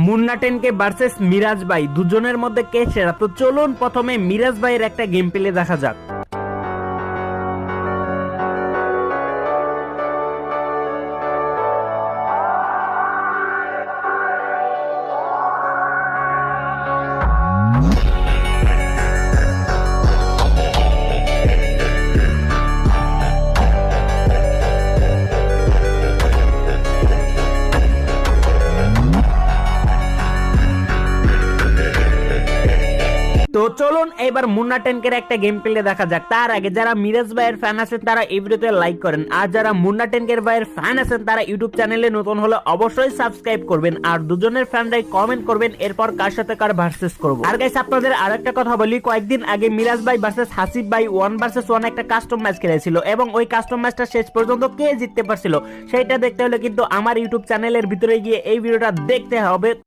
Munna 10K versus Miraj ভাই, দুজনের মধ্যে কে সেরা? তো চলুন প্রথমে মিরাজ ভাইয়ের একটা গেম প্লে দেখা যাক। তো চলুন এবার মুন্না 10K একটা গেম প্লে দেখা যাক। তার আগে যারা মিরাজ ভাইয়ের ফ্যান আছেন তারা এই ভিডিওতে লাইক করেন, আর যারা মুন্না 10K ভাইয়ের ফ্যান আছেন তারা ইউটিউব চ্যানেলে নতুন হলে অবশ্যই সাবস্ক্রাইব করবেন, আর দুজনের ফ্যানরাই কমেন্ট করবেন এরপর কার সাথে কার ভার্সেস করব। আর গাইস আপনাদের আরেকটা কথা বলি, কয়েকদিন আগে মিরাজ ভাই ভার্সেস হাসিব ভাই 1 vs 1 একটা কাস্টম ম্যাচ খেলেছিল, এবং ওই কাস্টম ম্যাচটা শেষ পর্যন্ত কে জিততে পারছিল সেটা দেখতে হলে কিন্তু আমার ইউটিউব চ্যানেলের ভিতরে গিয়ে এই ভিডিওটা দেখতে হবে।